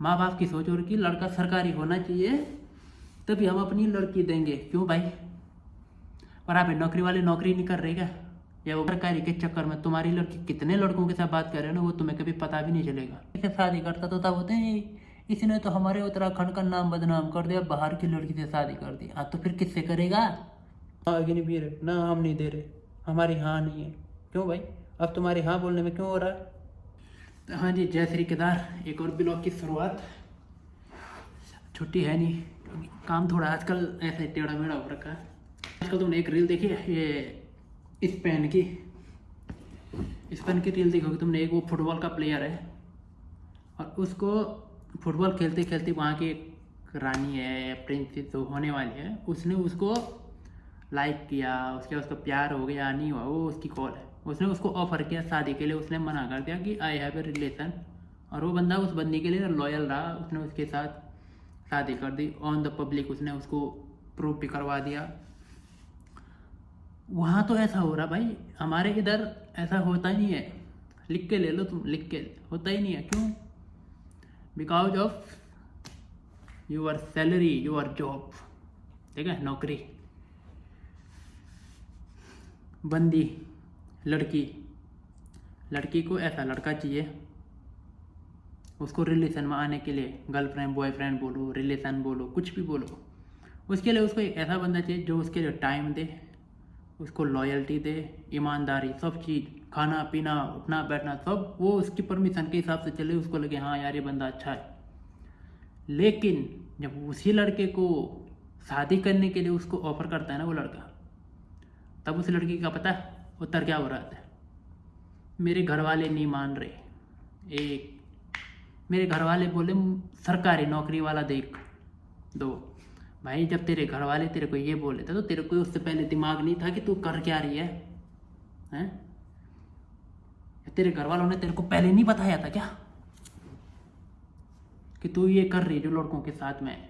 माँ बाप की सोच और कि लड़का सरकारी होना चाहिए तभी हम अपनी लड़की देंगे। क्यों भाई? प्राइवेट नौकरी वाले नौकरी नहीं कर रहे क्या? या वो सरकारी के चक्कर में तुम्हारी लड़की कितने लड़कों के साथ बात कर रहे हो ना, वो तुम्हें कभी पता भी नहीं चलेगा। ऐसे शादी करता तो तब होते हैं इसने तो हमारे उत्तराखंड का नाम बदनाम कर दिया, बाहर की लड़की से शादी कर दी। हाँ तो फिर किससे करेगा? आगे नहीं भी रहे ना, हम नहीं दे रहे, हमारी हाँ नहीं है। क्यों भाई? अब तुम्हारी हाँ बोलने में क्यों हो रहा है? तो हाँ जी, जय श्री केदार, एक और ब्लॉग की शुरुआत। छुट्टी है नहीं क्योंकि काम थोड़ा आजकल ऐसे टेढ़ा मेढ़ा हो रखा है। आजकल तुमने एक रील देखी है ये स्पेन की रील देखोगे तुमने। एक वो फुटबॉल का प्लेयर है और उसको फुटबॉल खेलते खेलते वहाँ की एक रानी है या प्रिंसेस तो होने वाली है, उसने उसको लाइक किया, उसका प्यार हो गया नहीं हुआ वो उसकी कॉल है। उसने उसको ऑफर किया शादी के लिए, उसने मना कर दिया कि आई हैव ए रिलेशन, और वो बंदा उस बंदी के लिए लॉयल रहा, उसने उसके साथ शादी कर दी ऑन द पब्लिक, उसने उसको प्रूफ भी करवा दिया। वहाँ तो ऐसा हो रहा भाई, हमारे इधर ऐसा होता ही नहीं है। लिख के ले लो तुम, लिख के होता ही नहीं है। क्यों? Because of your salary, your job. ठीक है, नौकरी। बंदी लड़की को ऐसा लड़का चाहिए, उसको रिलेशन में आने के लिए, गर्लफ्रेंड बॉयफ्रेंड बोलो, रिलेशन बोलो, कुछ भी बोलो, उसके लिए उसको एक ऐसा बंदा चाहिए जो उसके लिए टाइम दे, उसको लॉयल्टी दे, ईमानदारी, सब चीज़, खाना पीना उठना बैठना सब वो उसकी परमिशन के हिसाब से चले, उसको लगे हाँ यार ये बंदा अच्छा है। लेकिन जब उसी लड़के को शादी करने के लिए उसको ऑफर करता है ना वो लड़का, तब उस लड़की का पता है उत्तर क्या हो रहा था? मेरे घर वाले नहीं मान रहे, मेरे घर वाले बोले सरकारी नौकरी वाला देख दो। भाई जब तेरे घर वाले तेरे को ये बोले थे तो तेरे को उससे पहले दिमाग नहीं था कि तू कर क्या रही है? हैं? तेरे घर वालों ने तेरे को पहले नहीं बताया था क्या कि तू ये कर रही है जो लड़कों के साथ में?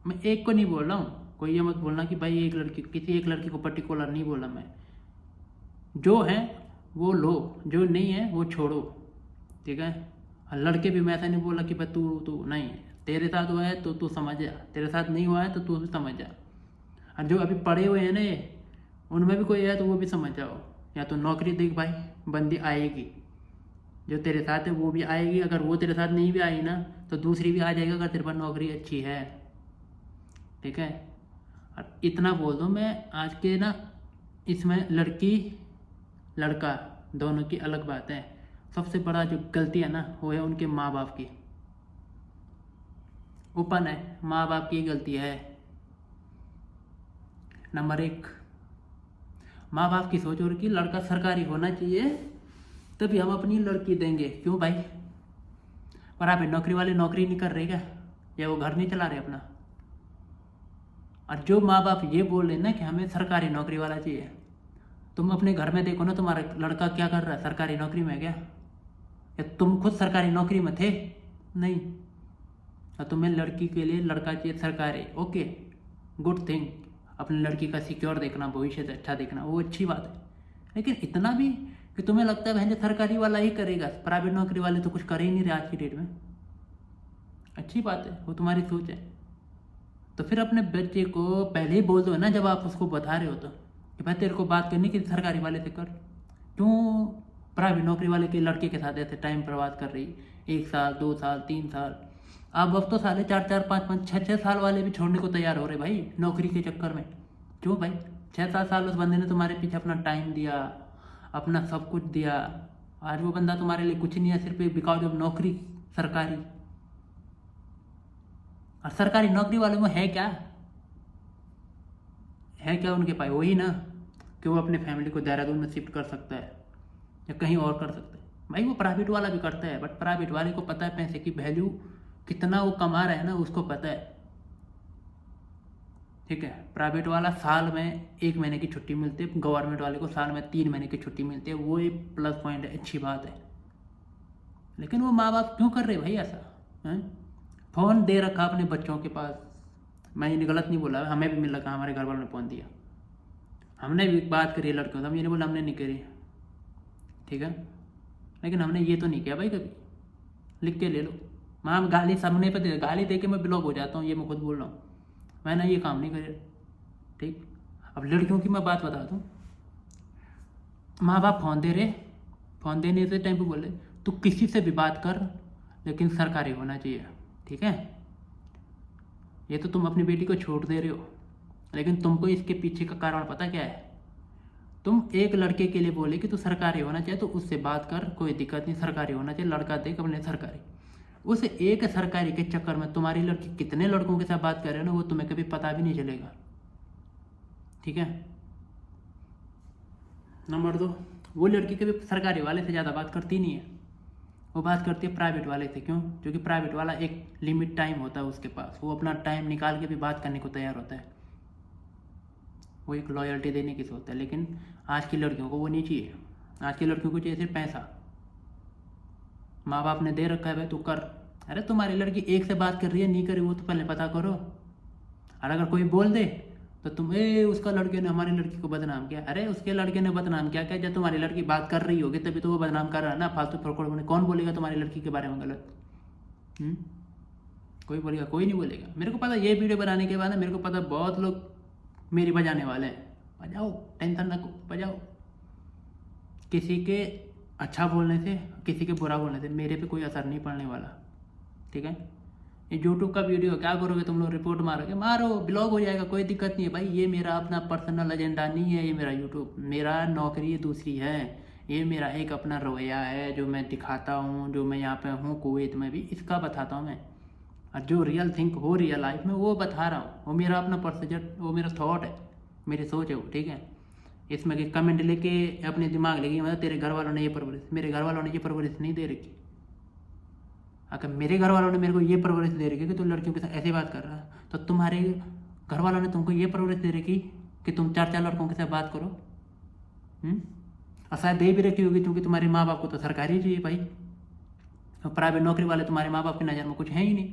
मैं एक को नहीं बोल रहा हूँ, कोई ये मत बोलना कि भाई किसी एक लड़की को पर्टिकुलर नहीं बोला मैं। जो है वो लो, जो नहीं है वो छोड़ो। ठीक है? और लड़के भी मैं ऐसा नहीं बोला कि भाई तू नहीं, तेरे साथ हुआ है तो तू समझ जा, तेरे साथ नहीं हुआ है तो तू भी समझ जा। और जो अभी पढ़े हुए हैं ना ये, उनमें भी कोई है तो वो भी समझ जाओ। या तो नौकरी देख भाई, बंदी आएगी, जो तेरे साथ है वो भी आएगी, अगर वो तेरे साथ नहीं भी आई ना तो दूसरी भी आ जाएगी अगर तेरे पास नौकरी अच्छी है। ठीक है? और इतना बोल दो मैं, आज के ना इसमें लड़की लड़का दोनों की अलग बात है। सबसे बड़ा जो गलती है ना वो है उनके माँ बाप की। ओपन है, माँ बाप की गलती है। नंबर 1, माँ बाप की सोच और कि लड़का सरकारी होना चाहिए तभी हम अपनी लड़की देंगे। क्यों भाई? प्राइवेट नौकरी वाले नौकरी नहीं कर रहे क्या? या वो घर नहीं चला रहे अपना? और जो माँ बाप ये बोल रहे ना कि हमें सरकारी नौकरी वाला चाहिए, तुम अपने घर में देखो ना, तुम्हारा लड़का क्या कर रहा है? सरकारी नौकरी में क्या? या तुम खुद सरकारी नौकरी में थे? नहीं। और तुम्हें लड़की के लिए लड़का चाहिए सरकारी, ओके गुड थिंग, अपनी लड़की का सिक्योर देखना, भविष्य अच्छा देखना, वो अच्छी बात है। लेकिन इतना भी कि तुम्हें लगता है बहन सरकारी वाला ही करेगा, प्राइवेट नौकरी वाले तो कुछ कर ही नहीं रहे आज की डेट में। अच्छी बात है, वो तुम्हारी सोच है। तो फिर अपने बच्चे को पहले ही बोल दो ना, जब आप उसको बता रहे हो तो कि भाई तेरे को बात करनी कि सरकारी वाले से कर। क्यों प्राइवेट नौकरी वाले के लड़के के साथ ऐसे टाइम बर्बाद कर रही? 1 साल 2 साल 3 साल, अब तो साले 4 5 5 6 साल वाले भी छोड़ने को तैयार हो रहे भाई नौकरी के चक्कर में। क्यों भाई? 6 साल उस बंदे ने तुम्हारे पीछे अपना टाइम दिया, अपना सब कुछ दिया। आज वो बंदा तुम्हारे लिए कुछ नहीं है, सिर्फ बिकॉज ऑफ नौकरी सरकारी। और सरकारी नौकरी वाले में है क्या उनके पास? वही ना कि वो अपने फैमिली को देहरादून में शिफ्ट कर सकता है या कहीं और कर सकता है। भाई वो प्राइवेट वाला भी करता है, बट प्राइवेट वाले को पता है पैसे की वैल्यू कितना वो कमा रहा है ना, उसको पता है। ठीक है? प्राइवेट वाला साल में 1 महीने की छुट्टी मिलती है, गवर्नमेंट वाले को साल में 3 महीने की छुट्टी मिलती है, वो एक प्लस पॉइंट है, अच्छी बात है। लेकिन वो माँ बाप क्यों कर रहे भाई ऐसा? हैं? फ़ोन दे रखा अपने बच्चों के पास। मैं ये गलत नहीं बोला, हमें भी मिल रखा, हमारे घर वालों ने फ़ोन दिया, हमने भी बात करी लड़कियों से, हम ये नहीं बोला हमने नहीं करी। ठीक है? लेकिन हमने ये तो नहीं किया भाई कभी, लिख के ले लो। माँ गाली सामने पे दे, गाली दे के मैं ब्लॉक हो जाता हूँ, ये मैं खुद बोल रहा हूँ। मैंने ये काम नहीं करे, ठीक। अब लड़कियों की मैं बात बता दूँ, माँ बाप फ़ोन दे रहे, फ़ोन देने से टाइम पे बोले तू किसी से भी बात कर, लेकिन सरकारी होना चाहिए, ठीक है। ये तो तुम अपनी बेटी को छोड़ दे रहे हो, लेकिन तुमको इसके पीछे का कारण पता क्या है। तुम एक लड़के के लिए बोले कि तू सरकारी होना चाहिए, तो उससे बात कर, कोई दिक्कत नहीं, सरकारी होना चाहिए, लड़का देख अपने सरकारी। उस एक सरकारी के चक्कर में तुम्हारी लड़की कितने लड़कों के साथ बात कर रहे हो ना, वो तुम्हें कभी पता भी नहीं चलेगा, ठीक है। नंबर 2, वो लड़की कभी सरकारी वाले से ज़्यादा बात करती नहीं है, वो बात करती है प्राइवेट वाले से। क्यों? क्योंकि प्राइवेट वाला एक लिमिट टाइम होता है उसके पास, वो अपना टाइम निकाल के भी बात करने को तैयार होता है, वो एक लॉयल्टी देने की सोचता है। लेकिन आज की लड़कियों को वो नहीं चाहिए, आज की लड़कियों को चाहिए सिर्फ पैसा। माँ बाप ने दे रखा है भाई तू कर, अरे तुम्हारी लड़की एक से बात कर रही है, नहीं कर रही, वो तो पहले पता करो। और अगर कोई बोल दे तो तुम उसका लड़के ने हमारी लड़की को बदनाम किया, अरे उसके लड़के ने बदनाम किया क्या? जब तुम्हारी लड़की बात कर रही होगी तभी तो वो बदनाम कर रहा है ना, फालतू फरकड़ में। कौन बोलेगा तुम्हारी लड़की के बारे में गलत? कोई बोलेगा? कोई नहीं बोलेगा। मेरे को पता ये वीडियो बनाने के बाद ना, मेरे को पता बहुत लोग मेरी बजाने वाले हैं, बजाओ, टेंशन ना बजाओ। किसी के अच्छा बोलने से, किसी के बुरा बोलने से मेरे पे कोई असर नहीं पड़ने वाला, ठीक है। ये यूट्यूब का वीडियो क्या करोगे तुम लोग? रिपोर्ट मारोगे, मारो, ब्लॉग हो जाएगा, कोई दिक्कत नहीं है भाई। ये मेरा अपना पर्सनल एजेंडा नहीं है, ये मेरा यूट्यूब, मेरा नौकरी दूसरी है, ये मेरा एक अपना रवैया है जो मैं दिखाता हूँ, जो मैं यहाँ पे हूँ कुवैत में भी, इसका बताता हूँ मैं। और जो रियल थिंक हो रियल लाइफ में वो बता रहा हूँ, वो मेरा अपना प्रोसीजर, वो मेरा थॉट है, मेरी सोच है वो, ठीक है। इसमें कि कमेंट लेके अपने दिमाग लेके मतलब तेरे घर वालों ने ये परवरिश, मेरे घर वालों ने ये परवरिश नहीं दे रखी। अगर मेरे घर वालों ने मेरे को ये परवरिश दे रखी कि तू लड़कियों के साथ ऐसे बात कर रहा है, तो तुम्हारे घर वालों ने तुमको ये परवरिश दे रखी कि तुम 4 लड़कों के साथ बात करो। और शायद दे भी रखी होगी क्योंकि तुम्हारे माँ बाप को तो सरकारी चाहिए भाई, और प्राइवेट नौकरी वाले तुम्हारे माँ बाप की नज़र में कुछ है ही नहीं।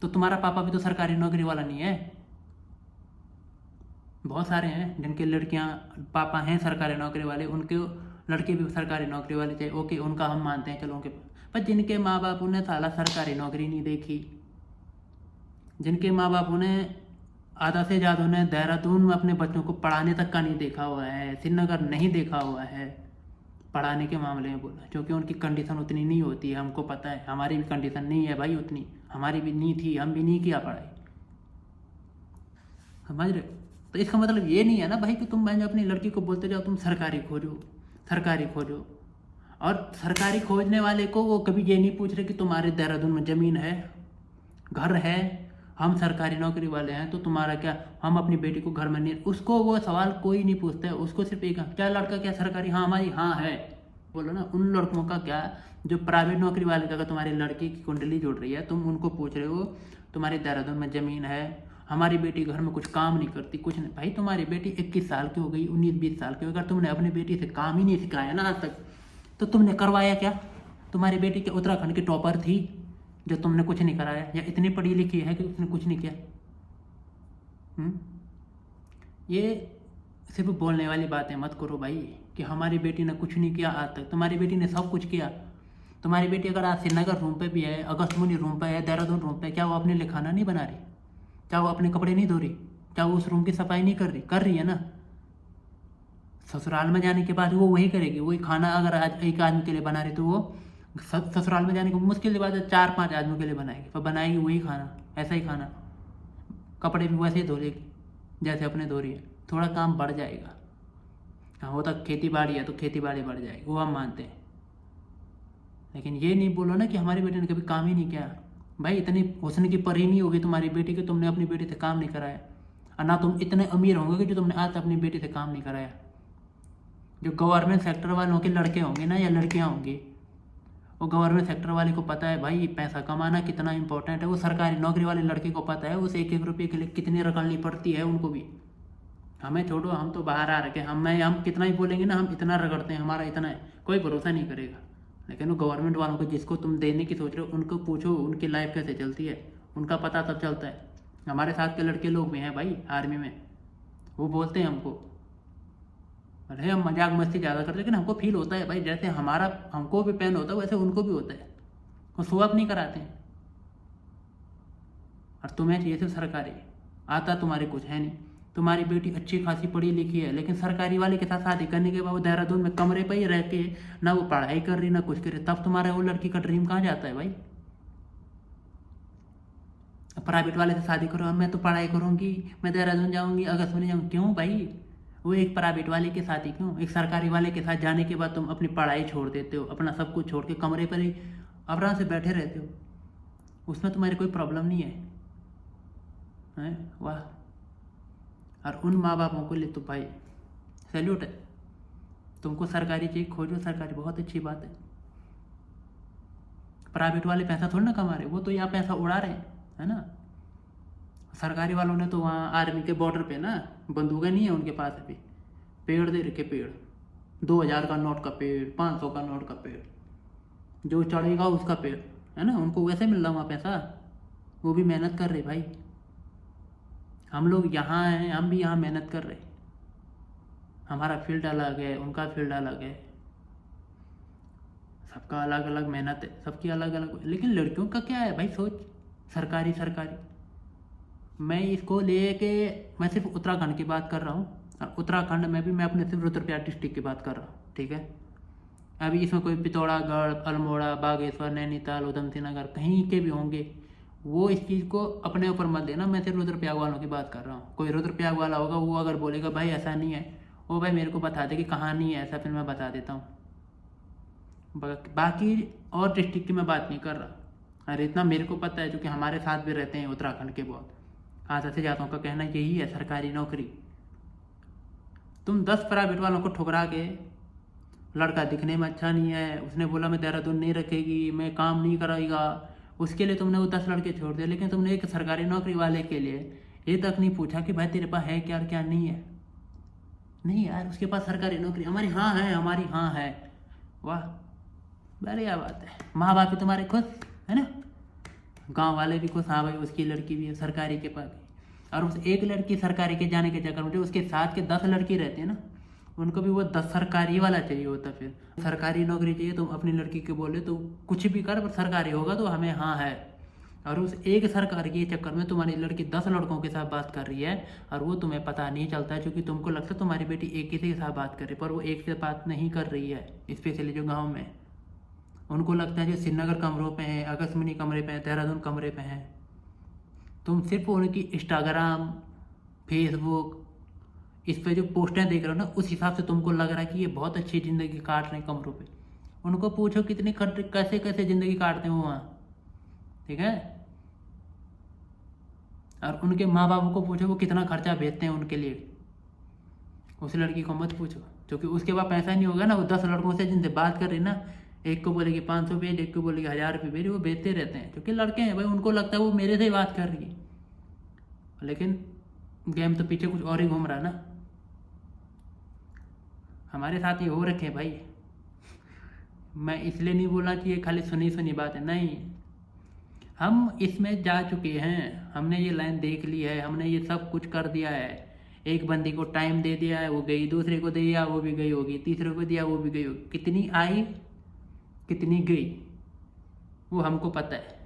तो तुम्हारा पापा भी तो सरकारी नौकरी वाला नहीं है, बहुत सारे हैं जिनके लड़कियां पापा हैं सरकारी नौकरी वाले, उनके लड़के भी सरकारी नौकरी वाले चाहिए, ओके, उनका हम मानते हैं, चलो उनके। पर जिनके माँ बाप उन्हें साला सरकारी नौकरी नहीं देखी, जिनके माँ बाप उन्हें आधा से ज़्यादा उन्हें देहरादून में अपने बच्चों को पढ़ाने तक का नहीं देखा हुआ है, श्रीनगर नहीं देखा हुआ है पढ़ाने के मामले में बोला, क्योंकि उनकी कंडीशन उतनी नहीं होती है। हमको पता है, हमारी भी कंडीशन नहीं है भाई उतनी, हमारी भी नहीं थी, हम भी नहीं किया पढ़ाई, समझ रहे हो। तो इसका मतलब ये नहीं है ना भाई कि तुम मैंने अपनी लड़की को बोलते जाओ तुम सरकारी खोजो, सरकारी खोजो। और सरकारी खोजने वाले को वो कभी ये नहीं पूछ रहे कि तुम्हारे देहरादून में ज़मीन है, घर है, हम सरकारी नौकरी वाले हैं तो तुम्हारा क्या, हम अपनी बेटी को घर में नहीं, उसको वो सवाल कोई नहीं पूछता है। उसको सिर्फ एक, क्या लड़का क्या सरकारी, हाँ हमारी हाँ है, बोलो ना। उन लड़कों का क्या जो प्राइवेट नौकरी वाले का, अगर तुम्हारी लड़की की कुंडली जुड़ रही है, तुम उनको पूछ रहे हो तुम्हारे देहरादून में ज़मीन है, हमारी बेटी घर में कुछ काम नहीं करती, कुछ नहीं। भाई तुम्हारी बेटी 21 साल की हो गई, 19-20 साल की, अगर तुमने अपनी बेटी से काम ही नहीं सिखाया ना आज तक, तो तुमने करवाया क्या? तुम्हारी बेटी के उत्तराखंड की टॉपर थी जो तुमने कुछ नहीं कराया, या इतनी पढ़ी लिखी है कि उसने कुछ नहीं किया? ये सिर्फ बोलने वाली बातें मत करो भाई कि हमारी बेटी ने कुछ नहीं किया आज तक। तुम्हारी बेटी ने सब कुछ किया। तुम्हारी बेटी अगर आज श्रीनगर रूम पे भी है, अगस्तमुनि रूम पे है, देहरादून रूम पे, क्या वो अपने लिए खाना नहीं बना रही? क्या वो अपने कपड़े नहीं धो रही? क्या वो उस रूम की सफाई नहीं कर रही? कर रही है ना। ससुराल में जाने के बाद वो वही करेगी, वही खाना अगर आज एक आदमी के लिए बना रही तो वो ससुराल में जाने के मुश्किल के बाद 4-5 आदमियों के लिए बनाएगी, पर बनाएगी वही खाना, ऐसा ही खाना, कपड़े भी वैसे ही धो लेगी जैसे अपने धो रही है। थोड़ा काम बढ़ जाएगा, हाँ वो तक खेती बाड़ी है तो खेती बाड़ी बढ़ जाएगी, वो हम मानते हैं। लेकिन ये नहीं बोलो ना कि हमारी बेटी ने कभी काम ही नहीं किया। भाई इतनी हुस्न की परी नहीं होगी तुम्हारी बेटी कि तुमने अपनी बेटी से काम नहीं कराया, और ना तुम इतने अमीर होंगे कि जो तुमने आज अपनी बेटी से काम नहीं कराया। जो गवर्नमेंट सेक्टर वालों के लड़के होंगे ना या लड़कियां होंगी, वो गवर्नमेंट सेक्टर वाले को पता है भाई पैसा कमाना कितना इंपॉर्टेंट है। वो सरकारी नौकरी वाले लड़के को पता है उस 1-1 रुपये के लिए कितनी रगड़नी पड़ती है उनको भी। हमें छोड़ो, हम तो बाहर आ रखे, हम कितना ही बोलेंगे ना, हम इतना रगड़ते हैं, हमारा इतना है, कोई भरोसा नहीं करेगा। लेकिन वो गवर्नमेंट वालों को, जिसको तुम देने की सोच रहे हो, उनको पूछो उनकी लाइफ कैसे चलती है, उनका पता तब चलता है। हमारे साथ के लड़के लोग भी हैं भाई आर्मी में, वो बोलते हैं हमको, अरे हम मजाक मस्ती ज़्यादा करते, लेकिन हमको फील होता है भाई जैसे हमको भी पेन होता है वैसे उनको भी होता है। वो शो अप नहीं कराते हैं, और तुम्हें चाहिए सिर्फ सरकारी। आता तुम्हारे कुछ है नहीं, तुम्हारी बेटी अच्छी खासी पढ़ी लिखी है, लेकिन सरकारी वाले के साथ शादी करने के बाद वो देहरादून में कमरे पर ही रह के ना वो पढ़ाई कर रही ना कुछ कर रही, तब तुम्हारा वो लड़की का ड्रीम कहाँ जाता है भाई? प्राइवेट वाले से शादी करो, मैं तो पढ़ाई करूँगी, मैं देहरादून जाऊँगी, अगस्त में जाऊँगी, क्यों भाई? वो एक प्राइवेट वाले के साथ ही क्यों? एक सरकारी वाले के साथ जाने के बाद तुम अपनी पढ़ाई छोड़ देते हो, अपना सब कुछ छोड़ के कमरे पर ही आराम से बैठे रहते हो, उसमें तुम्हारी कोई प्रॉब्लम नहीं है, हैं? वाह। और उन माँ बापों को लिए तो भाई सैल्यूट है। तुमको सरकारी चाहिए, खोजो सरकारी, बहुत अच्छी बात है। प्राइवेट वाले पैसा थोड़ी ना कमा रहे, वो तो यहाँ पैसा उड़ा रहे हैं, है ना। सरकारी वालों ने तो वहाँ आर्मी के बॉर्डर पे ना बंदूकें नहीं है उनके पास, अभी पेड़ दे रखे, पेड़ 2000 का नोट का पेड़, 500 का नोट का पेड़, जो चढ़ेगा उसका पेड़, है ना। उनको वैसे मिल रहा वहाँ पैसा, वो भी मेहनत कर रहे भाई। हम लोग यहाँ हैं, हम भी यहाँ मेहनत कर रहे, हमारा फील्ड अलग है, उनका फील्ड अलग है, सबका अलग अलग मेहनत है, सबकी अलग अलग। लेकिन लड़कियों का क्या है भाई सोच, सरकारी सरकारी। मैं इसको लेके मैं सिर्फ उत्तराखंड की बात कर रहा हूँ, और उत्तराखंड में भी मैं अपने सिर्फ रुद्रप्रयाग डिस्ट्रिक्ट की बात कर रहा हूँ, ठीक है। अभी इसमें कोई पिथौरागढ़, अल्मोड़ा, बागेश्वर, नैनीताल, उधमसिंह नगर कहीं के भी होंगे, वो इस चीज़ को अपने ऊपर मत लेना। मैं सिर्फ रुद्रप्रयाग वालों की बात कर रहा हूँ। कोई रुद्रप्रयाग वाला होगा, वो अगर बोलेगा भाई ऐसा नहीं है, वो भाई मेरे को बता दे कि कहाँ नहीं है ऐसा, फिर मैं बता देता हूँ। बाकी और डिस्ट्रिक्ट की मैं बात नहीं कर रहा। अरे इतना मेरे को पता है, क्योंकि हमारे साथ भी रहते हैं उत्तराखंड के बहुत आधा से ज़्यादा का कहना यही है, सरकारी नौकरी। तुम 10 प्राइवेट वालों को ठुकरा के, लड़का दिखने में अच्छा नहीं है, उसने बोला मैं देहरादून नहीं रखेगी, मैं काम नहीं कराएगा, उसके लिए तुमने वो 10 लड़के छोड़ दिए। लेकिन तुमने एक सरकारी नौकरी वाले के लिए ये तक नहीं पूछा कि भाई तेरे पास है क्या, क्या नहीं है। नहीं यार, उसके पास सरकारी नौकरी, हमारी हाँ है, हमारी हाँ है, वाह बढ़िया बात है। माँ बाप भी तुम्हारे खुश है ना, गांव वाले भी खुश, हाँ भाई उसकी लड़की भी है सरकारी के पास। और उस एक लड़की सरकारी के जाने के चक्कर में जो उसके साथ के 10 लड़की रहते हैं ना, उनको भी वो 10 सरकारी वाला चाहिए होता। फिर सरकारी नौकरी चाहिए, तुम अपनी लड़की के बोले तो कुछ भी कर, पर सरकारी होगा तो हमें हाँ है। और उस एक सरकारी के चक्कर में तुम्हारी लड़की 10 लड़कों के साथ बात कर रही है, और वो तुम्हें पता नहीं चलता है, क्योंकि तुमको लगता है तुम्हारी बेटी एक ही के साथ बात कर रही है, पर वो एक से बात नहीं कर रही है। स्पेशली जो गाँव में, उनको लगता है जो श्रीनगर कमरों पे हैं, आकाशमणि कमरे पे हैं, देहरादून कमरे पे हैं। तुम सिर्फ उनकी इंस्टाग्राम, फेसबुक, इस पे जो पोस्टें देख रहे हो ना, उस हिसाब से तुमको लग रहा है कि ये बहुत अच्छी ज़िंदगी काट रहे हैं कमरों पे। उनको पूछो कितनी कैसे कैसे ज़िंदगी काटते हैं वो वहाँ, ठीक है। और उनके माँ बाप को पूछो वो कितना खर्चा भेजते हैं उनके लिए। उस लड़की को मत पूछो, क्योंकि उसके पास पैसा नहीं होगा ना। वो 10 लड़कों से जिनसे बात कर रही ना, एक को बोलेगी 500 भेज, एक को बोलेगी 1000 रुपये भेज, वो भेजते रहते हैं, क्योंकि लड़के हैं भाई, उनको लगता है वो मेरे से ही बात कर रही है। लेकिन गेम तो पीछे कुछ और ही घूम रहा है ना। हमारे साथ ये हो रखे हैं भाई। मैं इसलिए नहीं बोलना चाहिए खाली सुनी सुनी बात है, नहीं, हम इसमें जा चुके हैं, हमने ये लाइन देख ली है, हमने ये सब कुछ कर दिया है। एक बंदी को टाइम दे दिया है, वो गई, दूसरे को दिया वो भी गई होगी, तीसरे को दिया वो भी गई होगी, कितनी आई कितनी गई वो हमको पता है।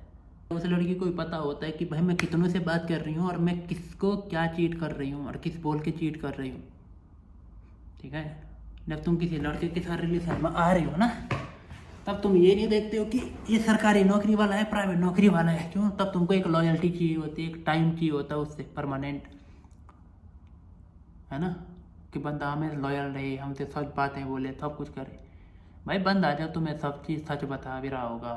उस लड़की को भी पता होता है कि भाई मैं कितनों से बात कर रही हूँ, और मैं किसको क्या चीट कर रही हूँ, और किस बोल के चीट कर रही हूँ, ठीक है। जब तुम किसी लड़के के साथ रिलेशन में आ रही हो ना, तब तुम ये नहीं देखते हो कि ये सरकारी नौकरी वाला है, प्राइवेट नौकरी वाला है, क्यों? तब तुमको एक लॉयल्टी चाहिए होती है, एक टाइम चाहिए होता है उससे परमानेंट, है ना, कि बंदा हमें लॉयल रहे, हमसे सच बातें बोले, सब कुछ करे। भाई बंद आ जाओ, तुम्हें सब चीज़ सच बता भी रहा होगा,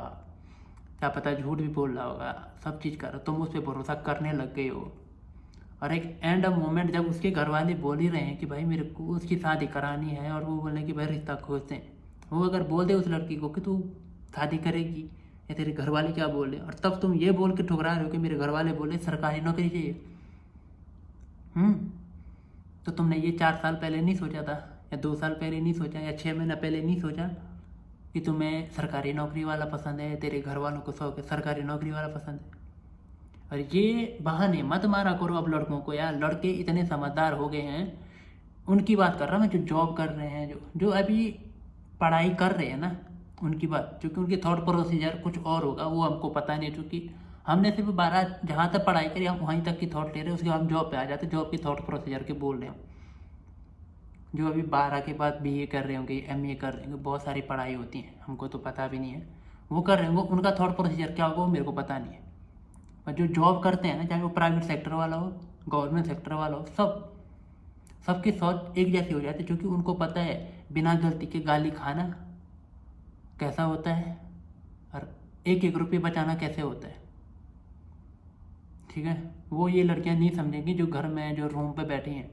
क्या पता झूठ भी बोल रहा होगा, सब चीज़ कर, तुम उस पर भरोसा करने लग गए हो। और एक एंड ऑफ मोमेंट जब उसके घर वाले बोल ही रहे हैं कि भाई मेरे को उसकी शादी करानी है, और वो बोले कि भाई रिश्ता खोजते हैं, वो अगर बोल दे उस लड़की को कि तू शादी करेगी, या तेरे घर वाले क्या बोल रहे, और तब तुम ये बोल के ठुकरा रहे हो कि मेरे घर वाले बोले सरकारी नौकरी चाहिए। तो तुमने ये 4 साल पहले नहीं सोचा था, या 2 साल पहले नहीं सोचा, या 6 महीना पहले नहीं सोचा कि तुम्हें सरकारी नौकरी वाला पसंद है, तेरे घर वालों को शौक है सरकारी नौकरी वाला पसंद है। और ये बहाने मत मारा करो अब लड़कों को यार, लड़के इतने समझदार हो गए हैं। उनकी बात कर रहा मैं, जो जॉब कर रहे हैं, जो अभी पढ़ाई कर रहे हैं ना, उनकी बात, क्योंकि उनकी थॉट प्रोसीजर कुछ और होगा, वो हमको पता नहीं, क्योंकि हमने सिर्फ 12 जहाँ तक पढ़ाई करी हम वहीं तक की थॉट ले रहे हैं, उसके बाद हम जॉब पे आ जाते, जॉब की थॉट प्रोसीजर के बोल रहे हैं। जो अभी 12 के बाद BA कर रहे होंगे, MA कर रहे होंगे, बहुत सारी पढ़ाई होती है, हमको तो पता भी नहीं है, वो कर रहे होंगे, उनका थॉट प्रोसीजर क्या होगा वो मेरे को पता नहीं है। पर जो जॉब करते हैं ना, चाहे वो प्राइवेट सेक्टर वाला हो, गवर्नमेंट सेक्टर वाला हो, सबकी सोच एक जैसी हो जाती है, क्योंकि उनको पता है बिना गलती के गाली खाना कैसा होता है और एक एक रुपये बचाना कैसे होता है। ठीक है, वो ये लड़कियां नहीं समझेंगी जो घर में, जो रूम पे बैठी हैं।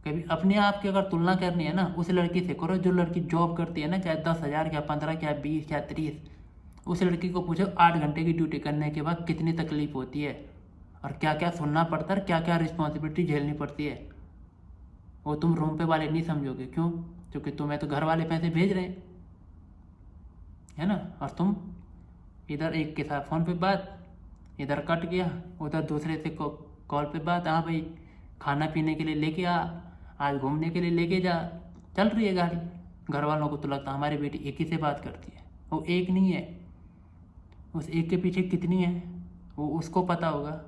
कभी अपने आप की अगर तुलना करनी है ना, उस लड़की से करो जो लड़की जॉब करती है ना, चाहे 10,000 क्या 15 क्या 20 क्या 30, उस लड़की को पूछो 8 घंटे की ड्यूटी करने के बाद कितनी तकलीफ होती है और क्या क्या सुनना पड़ता है, क्या क्या रिस्पॉन्सिबिलिटी झेलनी पड़ती है। वो तुम रूम पे वाले नहीं समझोगे, क्यों? क्योंकि तुम्हें तो घर वाले पैसे भेज रहे हैं, है ना, और तुम इधर एक के साथ फ़ोन पे बात, इधर कट गया, उधर दूसरे से कॉल पे बात, हाँ भाई खाना पीने के लिए लेके आ, आज घूमने के लिए लेके जा, चल रही है गाड़ी। घर वालों को तो लगता है हमारी बेटी एक ही से बात करती है, वो एक नहीं है, उस एक के पीछे कितनी है वो उसको पता होगा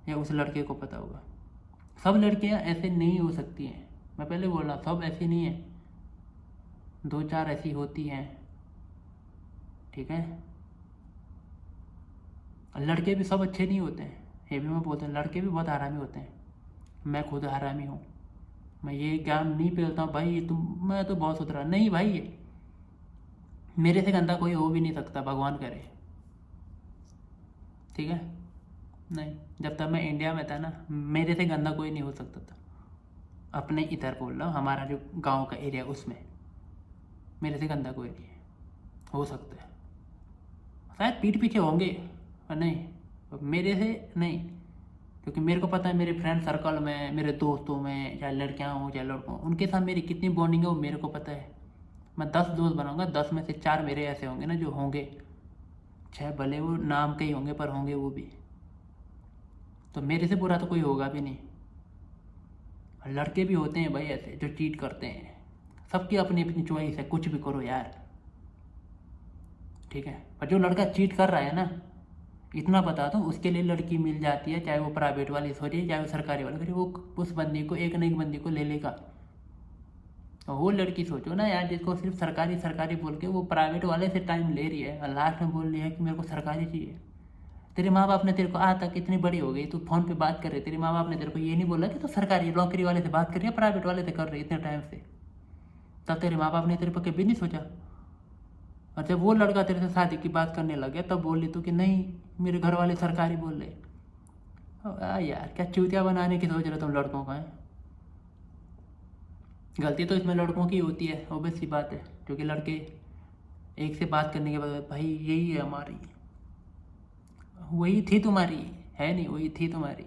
या उस लड़के को पता होगा। सब लड़कियां ऐसे नहीं हो सकती हैं, मैं पहले बोल रहा, सब ऐसी नहीं है, 2-4 ऐसी होती हैं। ठीक है, लड़के भी सब अच्छे नहीं होते हैं, ये भी मैं बोलता हूँ, लड़के भी बहुत हरामी होते हैं, मैं खुद हरामी हूँ, मैं ये ज्ञान नहीं फैलता हूँ भाई मैं तो बहुत सुधरा नहीं भाई, ये मेरे से गंदा कोई हो भी नहीं सकता, भगवान करे। ठीक है, नहीं, जब तक मैं इंडिया में था ना, मेरे से गंदा कोई नहीं हो सकता था। अपने इधर बोल रहा हूँ, हमारा जो गांव का एरिया, उसमें मेरे से गंदा कोई नहीं है, हो सकता है शायद पीठ पीछे होंगे, पर नहीं मेरे से नहीं, क्योंकि मेरे को पता है मेरे फ्रेंड सर्कल में, मेरे दोस्तों में, चाहे लड़कियाँ हों चाहे लड़कों, उनके साथ मेरी कितनी बॉन्डिंग है वो मेरे को पता है। मैं 10 दोस्त बनाऊंगा, 10 में से 4 मेरे ऐसे होंगे ना जो होंगे, चाहे भले वो नाम के ही होंगे पर होंगे वो भी, तो मेरे से बुरा तो कोई होगा भी नहीं। लड़के भी होते हैं भाई ऐसे जो चीट करते हैं, सबकी अपनी अपनी चॉइस है, कुछ भी करो यार। ठीक है, पर जो लड़का चीट कर रहा है ना, इतना बता दूं, उसके लिए लड़की मिल जाती है, चाहे वो प्राइवेट वाली सोचे चाहे वो सरकारी वाली करे, वो उस बंदी को, एक न एक बंदी को ले लेगा। वो लड़की सोचो ना यार, जिसको सिर्फ सरकारी सरकारी बोल के वो प्राइवेट वाले से टाइम ले रही है और लास्ट में बोल रही है कि मेरे को सरकारी चाहिए। तेरे माँ बाप ने तेरे को आज तक इतनी बड़ी हो गई, तू फ़ोन पे बात कर रही, तेरे माँ बाप ने तेरे को ये नहीं बोला कि तू सरकारी नौकरी वाले से बात कर रही है, प्राइवेट वाले से कर रही है इतने टाइम से, तब तेरे माँ बाप ने तेरे पर कभी नहीं सोचा। और जब वो लड़का तेरे से शादी की बात करने लग गया तब बोल रही तू कि नहीं मेरे घर वाले सरकारी बोल रहे। यार क्या चूतिया बनाने की सोच रहे तुम लड़कों का है। गलती तो इसमें लड़कों की होती है, ऑब्वियस सी बात है, क्योंकि लड़के एक से बात करने के बाद भाई यही है हमारी, वही थी तुम्हारी, है नहीं वही थी तुम्हारी।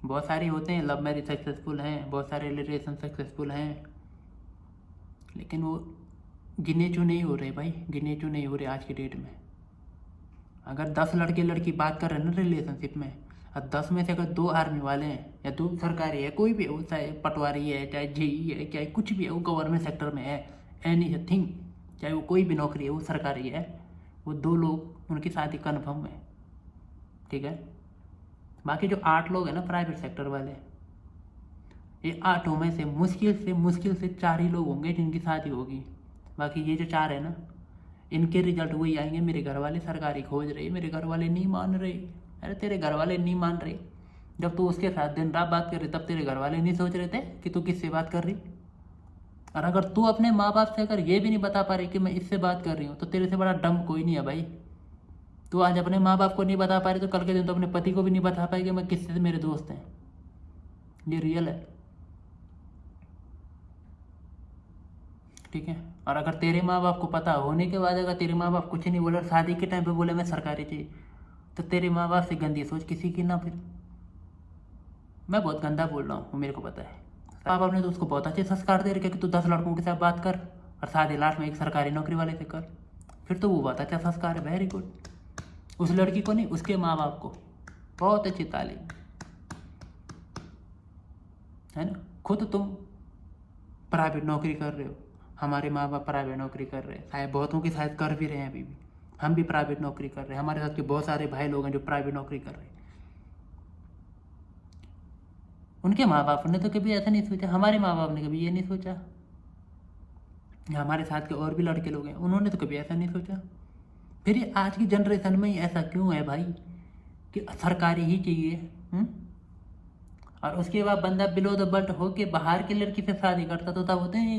बहुत सारे होते हैं लव मैरिज सक्सेसफुल हैं, बहुत सारे रिलेशन सक्सेसफुल हैं, लेकिन वो गिने चुने ही हो रहे भाई, गिने चुने ही हो रहे आज की डेट में। अगर 10 लड़के लड़की बात कर रहे हैं ना रिलेशनशिप में, और 10 में से अगर 2 आर्मी वाले हैं या 2 सरकारी है, कोई भी हो, चाहे पटवारी है, चाहे जेई है, चाहे कुछ भी है, वो गवर्नमेंट सेक्टर में है, एनी थिंग, चाहे वो कोई भी नौकरी है वो सरकारी है, वो 2 लोग उनकी शादी कन्फर्म है। ठीक है, बाकी जो 8 लोग हैं ना प्राइवेट सेक्टर वाले, ये 8 में से मुश्किल से 4 ही लोग होंगे जिनकी शादी होगी। बाकी ये जो 4 है ना, इनके रिजल्ट वही आएंगे, मेरे घर वाले सरकारी खोज रहे, मेरे घर वाले नहीं मान रहे। अरे तेरे घर वाले नहीं मान रहे, जब तू उसके साथ दिन रात बात कर रही तब तेरे घर वाले नहीं सोच रहे थे कि तू किससे बात कर रही। और अगर तू अपने माँ बाप से अगर ये भी नहीं बता पा रही कि मैं इससे बात कर रही हूँ, तो तेरे से बड़ा डम कोई नहीं है भाई। तू आज अपने माँ बाप को नहीं बता पा रही तो कल के दिन तो अपने पति को भी नहीं बता पाएगी मैं किससे मेरे दोस्त हैं। ये रियल है। ठीक है, और अगर तेरे माँ बाप को पता होने के बाद अगर तेरे माँ बाप कुछ नहीं बोले और शादी के टाइम पे बोले मैं सरकारी चाहिए, तो तेरे माँ बाप से गंदी सोच किसी की ना। फिर मैं बहुत गंदा बोल रहा हूँ, मेरे को पता है। माँ बाप ने तो उसको बहुत अच्छे संस्कार दे रखे कि तू 10 लड़कों के साथ बात कर और शादी लास्ट में एक सरकारी नौकरी वाले से कर, फिर तो वो बहुत अच्छा संस्कार है, वेरी गुड। उस लड़की को नहीं, उसके माँ बाप को बहुत अच्छी तालीम, है ना। खुद तुम प्राइवेट नौकरी कर रहे हो, हमारे माँ बाप प्राइवेट नौकरी कर रहे हैं, शायद बहुतों की शायद कर भी रहे हैं अभी भी, हम भी प्राइवेट नौकरी कर रहे हैं, हमारे साथ के बहुत सारे भाई लोग हैं जो प्राइवेट नौकरी कर रहे हैं। उनके माँ बाप ने तो कभी ऐसा नहीं सोचा, हमारे माँ बाप ने कभी ये नहीं सोचा, या हमारे साथ के और भी लड़के लोग हैं उन्होंने तो कभी ऐसा नहीं सोचा। फिर ये आज की जनरेशन में ही ऐसा क्यों है भाई कि सरकारी ही चाहिए? और उसके बाद बंदा बिलो द बेल्ट होके बाहर की लड़की से शादी करता तो तब होते हैं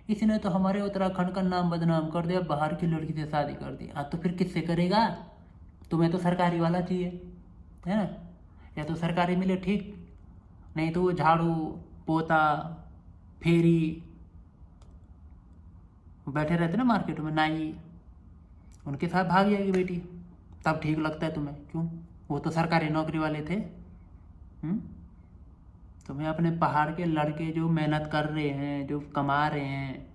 इसने तो हमारे उत्तराखंड का नाम बदनाम कर दिया, बाहर की लड़की से शादी कर दी। तो फिर किससे करेगा? तुम्हें तो सरकारी वाला चाहिए, है ना? या तो सरकारी मिले ठीक, नहीं तो वो झाड़ू पोता फेरी बैठे रहते ना मार्केट में नाई, उनके साथ भाग जाएगी बेटी, तब ठीक लगता है तुम्हें? क्यों? वो तो सरकारी नौकरी वाले थे। तुम्हें अपने पहाड़ के लड़के जो मेहनत कर रहे हैं, जो कमा रहे हैं,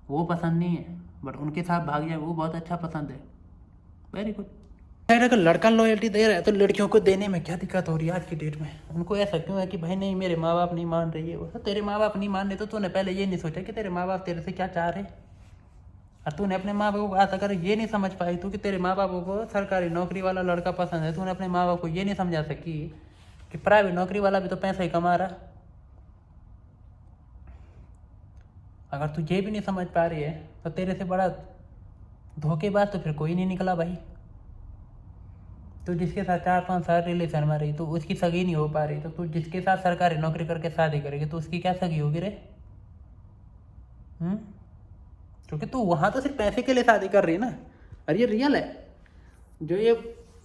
वो पसंद नहीं है, बट उनके साथ भाग जाए वो बहुत अच्छा पसंद है। Very good. अगर लड़का लॉयल्टी दे रहा है तो लड़कियों को देने में क्या दिक्कत हो रही है आज की डेट में? उनको ऐसा क्यों है कि भाई नहीं मेरे माँ बाप नहीं मान रही है? वो तेरे माँ बाप नहीं मान रहे तो तूने पहले ये नहीं सोचा कि तेरे माँ बाप तेरे से क्या चाह रहे? और तूने अपने माँ बाप को आज अगर ये नहीं समझ पाई तू कि तेरे माँ बापों को सरकारी नौकरी वाला लड़का पसंद है, तूने अपने माँ बाप को ये नहीं समझा सकी कि प्राइवेट नौकरी वाला भी तो पैसा ही कमा रहा। अगर तू ये भी नहीं समझ पा रही है तो तेरे से बड़ा धोखेबाज तो फिर कोई नहीं निकला भाई। तो जिसके साथ 4-5 साल रिलेशन में रही तो उसकी सगी नहीं हो पा रही, तो तू जिसके साथ सरकारी नौकरी करके शादी करेगी तो उसकी क्या सगी होगी रे? क्योंकि तू वहाँ तो सिर्फ पैसे के लिए शादी कर रही है ना। और ये रियल है जो ये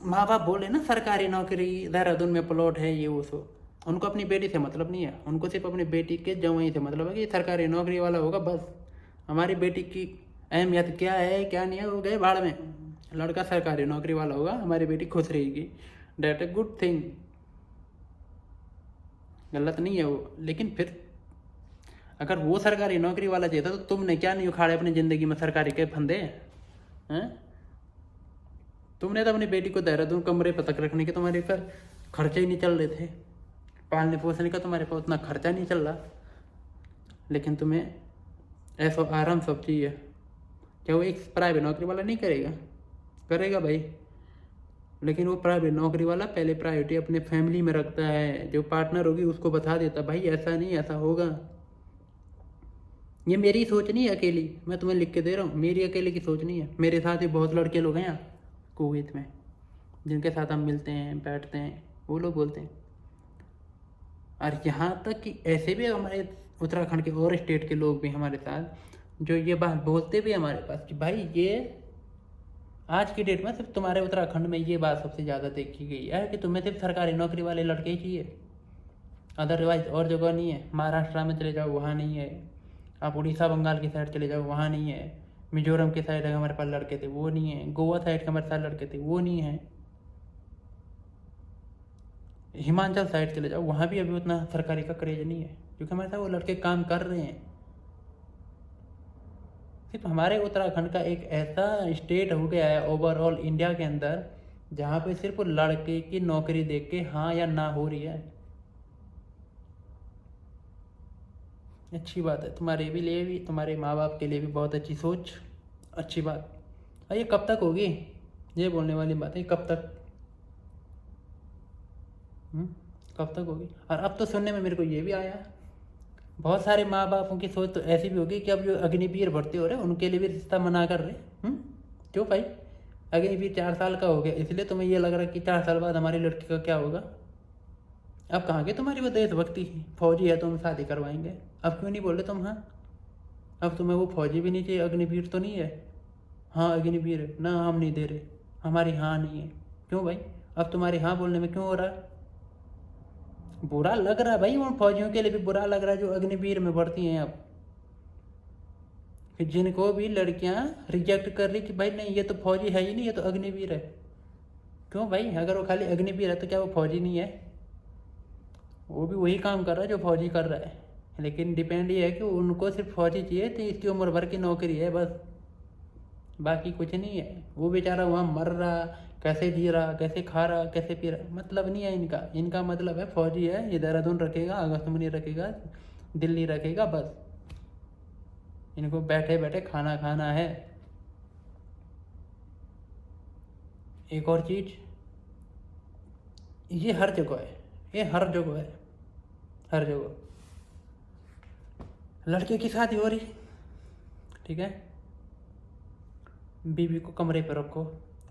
माँ बाप बोले ना सरकारी नौकरी देहरादून में प्लॉट है ये वो, उनको अपनी बेटी से मतलब नहीं है, उनको सिर्फ अपनी बेटी के जवाई से मतलब है कि सरकारी नौकरी वाला होगा बस। हमारी बेटी की अहमियत क्या है क्या नहीं है वो गए भाड़ में, लड़का सरकारी नौकरी वाला होगा हमारी बेटी खुश रहेगी, डेट ए गुड थिंग, गलत नहीं है वो। लेकिन फिर अगर वो सरकारी नौकरी वाला चाहिए था तो तुमने क्या नहीं उखाड़े अपनी ज़िंदगी में सरकारी के फंदे हैं? तुमने तो अपनी बेटी को देहरादून कमरे पर तक रखने के तुम्हारे पर खर्चे ही नहीं चल रहे थे, पालने पोसने का तुम्हारे पास उतना खर्चा नहीं चल रहा, लेकिन तुम्हें ऐसा आराम सब चाहिए। क्या वो एक प्राइवेट नौकरी वाला नहीं करेगा? करेगा भाई, लेकिन वो प्राइवेट नौकरी वाला पहले प्रायोरिटी अपने फैमिली में रखता है, जो पार्टनर होगी उसको बता देता भाई ऐसा नहीं ऐसा होगा। ये मेरी सोच नहीं है अकेली, मैं तुम्हें लिख के दे रहा हूँ, मेरी अकेले की सोच नहीं है। मेरे साथ भी बहुत लड़के लोग हैं यहाँ कुवैत में जिनके साथ हम मिलते हैं बैठते हैं, वो लोग बोलते हैं। और यहाँ तक कि ऐसे भी हमारे उत्तराखंड के और स्टेट के लोग भी हमारे साथ जो ये बात बोलते भी हमारे पास कि भाई ये आज की डेट में सिर्फ तुम्हारे उत्तराखंड में ये बात सबसे ज़्यादा देखी गई है कि तुम्हें सिर्फ सरकारी नौकरी वाले लड़के ही चाहिए, अदरवाइज और जगह नहीं है। महाराष्ट्र में चले जाओ वहाँ नहीं है, आप उड़ीसा बंगाल की साइड चले जाओ वहाँ नहीं है, मिजोरम के साइड हमारे पास लड़के थे वो नहीं है, गोवा साइड के हमारे साथ लड़के थे वो नहीं है, हिमाचल साइड चले जाओ वहाँ भी अभी उतना सरकारी का क्रेज नहीं है, क्योंकि हमारे साथ वो लड़के काम कर रहे हैं। सिर्फ हमारे उत्तराखंड का एक ऐसा स्टेट हो गया है ओवरऑल इंडिया के अंदर जहाँ पे सिर्फ लड़के की नौकरी देख के हाँ या ना हो रही है। अच्छी बात है, तुम्हारे भी लिए भी, तुम्हारे माँ बाप के लिए भी बहुत अच्छी सोच, अच्छी बात। और ये कब तक होगी? ये बोलने वाली बात है, कब तक कब तक होगी? और अब तो सुनने में मेरे को ये भी आया बहुत सारे माँ बापों की सोच तो ऐसी भी होगी कि अब जो अग्निवीर भर्ती हो रहे हैं उनके लिए भी रिश्ता मना कर रहे। क्यों भाई? अग्निवीर 4 साल का हो गया इसलिए तुम्हें ये लग रहा है कि 4 साल बाद हमारी लड़की का क्या होगा? अब कहाँ गए तुम्हारी वो देशभक्ति? फौजी है तुम शादी करवाएंगे, अब क्यों नहीं बोल रहे तुम? हाँ अब तुम्हें वो फौजी भी नहीं चाहिए, अग्निवीर तो नहीं है? हाँ अग्निवीर है ना, हम नहीं दे रहे, हमारी हाँ नहीं है। क्यों भाई? अब तुम्हारी हाँ बोलने में क्यों हो रहा है? बुरा लग रहा है भाई, उन फौजियों के लिए भी बुरा लग रहा है जो अग्निवीर में बढ़ती हैं अब, कि जिनको भी लड़कियां रिजेक्ट कर रही कि भाई नहीं ये तो फौजी है ही नहीं, ये तो अग्निवीर है। क्यों भाई? अगर वो खाली अग्निवीर है तो क्या वो फौजी नहीं है? वो भी वही काम कर रहा है जो फौजी कर रहा है, लेकिन डिपेंड ये है कि उनको सिर्फ फौजी चाहिए तो इसकी उम्र भर की नौकरी है बस, बाकी कुछ नहीं है। वो बेचारा वहाँ मर रहा, कैसे जी रहा, कैसे खा रहा, कैसे पी रहा, मतलब नहीं है इनका। इनका मतलब है फौजी है, ये देहरादून रखेगा, आकाशवाणी रखेगा, दिल्ली रखेगा, बस इनको बैठे बैठे खाना खाना है। एक और चीज़, ये हर जगह है, ये हर जगह है, हर जगह। लड़के की शादी हो रही, ठीक है, बीवी को कमरे पर रखो,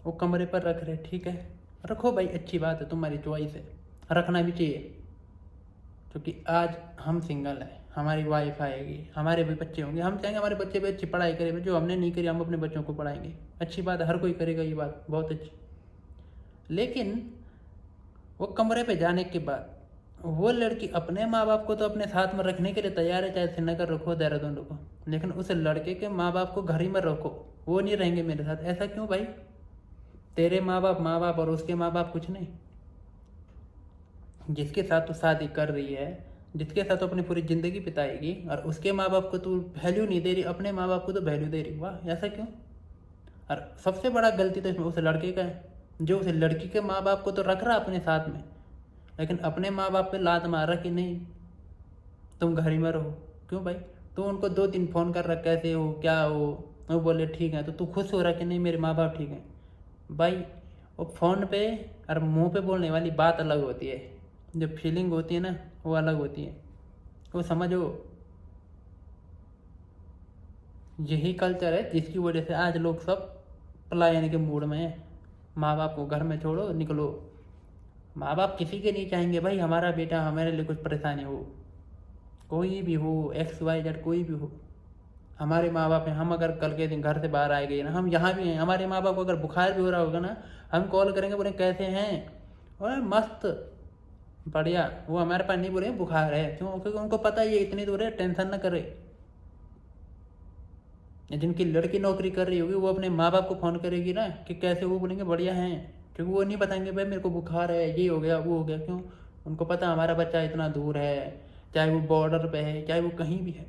वो कमरे पर रख रहे, ठीक है, रखो भाई, अच्छी बात है, तुम्हारी चॉइस है, रखना भी चाहिए। क्योंकि आज हम सिंगल हैं, हमारी वाइफ आएगी, हमारे भी बच्चे होंगे, हम चाहेंगे हमारे बच्चे भी अच्छी पढ़ाई करें, जो हमने नहीं करी हम अपने बच्चों को पढ़ाएंगे, अच्छी बात है, हर कोई करेगा ये बात, बहुत अच्छी। लेकिन वो कमरे पे जाने के बाद वो लड़की अपने माँ बाप को तो अपने साथ में रखने के लिए तैयार है, चाहे श्रीनगर रखो, देहरादून रखो, लेकिन उस लड़के के माँ बाप को घर ही में रखो, वो नहीं रहेंगे मेरे साथ। ऐसा क्यों भाई? तेरे माँ बाप और उसके माँ बाप कुछ नहीं। जिसके साथ तू शादी कर रही है, जिसके साथ तू अपनी पूरी ज़िंदगी बिताएगी, और उसके माँ बाप को तू वैल्यू नहीं दे रही, अपने माँ बाप को तो वैल्यू दे रही, वाह, ऐसा क्यों? और सबसे बड़ा गलती तो इसमें उस लड़के का है, जो उस लड़की के माँ बाप को तो रख रहा अपने साथ में, लेकिन अपने माँ बाप पे लात मारा कि नहीं तुम घर ही में रहो। क्यों भाई? तू उनको 2-3 फ़ोन कर रहा, कैसे हो, क्या हो, वो बोले ठीक है, तो तू खुश हो रहा कि नहीं मेरे माँ बाप ठीक हैं? भाई वो फ़ोन पे और मुंह पे बोलने वाली बात अलग होती है, जो फीलिंग होती है ना वो अलग होती है, वो समझो। यही कल्चर है जिसकी वजह से आज लोग सब पलायन के मूड में हैं। माँ बाप को घर में छोड़ो, निकलो। माँ बाप किसी के नहीं चाहेंगे भाई हमारा बेटा हमारे लिए कुछ परेशानी हो, कोई भी हो, XYZ कोई भी हो, हमारे माँ बाप हैं। हम अगर कल के दिन घर से बाहर आए गए ना, हम यहाँ भी हैं, हमारे माँ बाप को अगर बुखार भी हो रहा होगा ना, हम कॉल करेंगे, बोले कैसे हैं, और मस्त बढ़िया, वो हमारे पास नहीं बोले बुखार है, क्यों? क्योंकि उनको पता है ये इतनी दूर है, टेंशन ना करे। जिनकी लड़की नौकरी कर रही होगी वो अपने माँ बाप को फ़ोन करेगी ना कि कैसे, वो बोलेंगे बढ़िया हैं, क्योंकि वो नहीं बताएंगे भाई मेरे को बुखार है, ये हो गया, वो हो गया। क्यों? उनको पता हमारा बच्चा इतना दूर है, चाहे वो बॉर्डर पे है, चाहे वो कहीं भी है,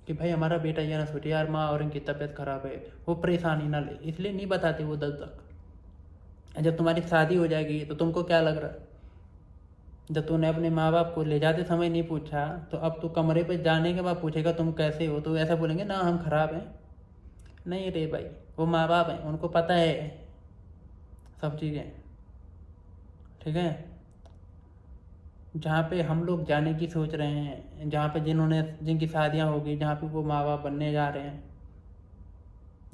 कि भाई हमारा बेटा ये ना सोचे यार माँ और इनकी तबीयत ख़राब है, वो परेशानी ना ले, इसलिए नहीं बताते वो दल तक। जब तुम्हारी शादी हो जाएगी तो तुमको क्या लग रहा है? जब तूने अपने माँ बाप को ले जाते समय नहीं पूछा, तो अब तू कमरे पे जाने के बाद पूछेगा तुम कैसे हो, तो ऐसा बोलेंगे ना हम ख़राब हैं। नहीं रे भाई, वो माँ बाप हैं, उनको पता है सब चीज़ें, ठीक है। जहाँ पे हम लोग जाने की सोच रहे हैं, जहाँ पे जिनकी शादियाँ होगी, जहाँ पे वो माँ बाप बनने जा रहे हैं,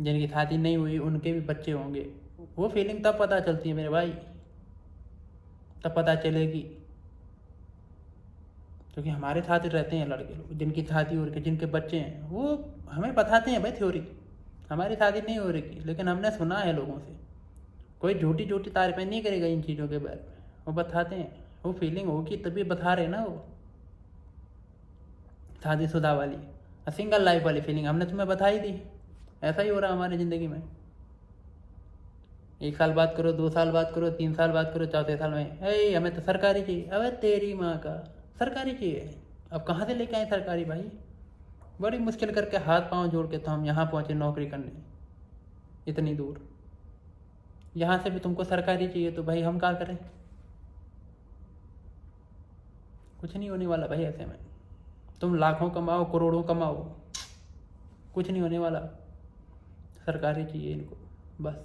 जिनकी शादी नहीं हुई उनके भी बच्चे होंगे, वो फीलिंग तब पता चलती है मेरे भाई, तब पता चलेगी। क्योंकि हमारे साथ ही रहते हैं लड़के लोग, जिनकी शादी हो रही है, जिनके बच्चे हैं, वो हमें बताते हैं भाई थ्योरी, हमारी शादी नहीं हो रही, लेकिन हमने सुना है लोगों से। कोई झूठी झूठी तारीफें नहीं करेगा इन चीज़ों के बारे में, वो बताते हैं, वो फीलिंग होगी तभी बता रहे ना। वो शादीशुदा वाली, सिंगल लाइफ वाली फीलिंग हमने तुम्हें बताई थी। ऐसा ही हो रहा हमारी ज़िंदगी में। 1 साल बात करो, 2 साल बात करो, 3 साल बात करो, चौथे साल में हमें तो सरकारी चाहिए। अबे तेरी माँ का सरकारी चाहिए, अब कहाँ से लेके आए सरकारी भाई? बड़ी मुश्किल करके हाथ पांव जोड़ के तो हम यहाँ पहुँचे नौकरी करने, इतनी दूर। यहाँ से भी तुमको सरकारी चाहिए तो भाई हम क्या करें? कुछ नहीं होने वाला भाई ऐसे में। तुम लाखों कमाओ, करोड़ों कमाओ, कुछ नहीं होने वाला। सरकारी चाहिए इनको बस।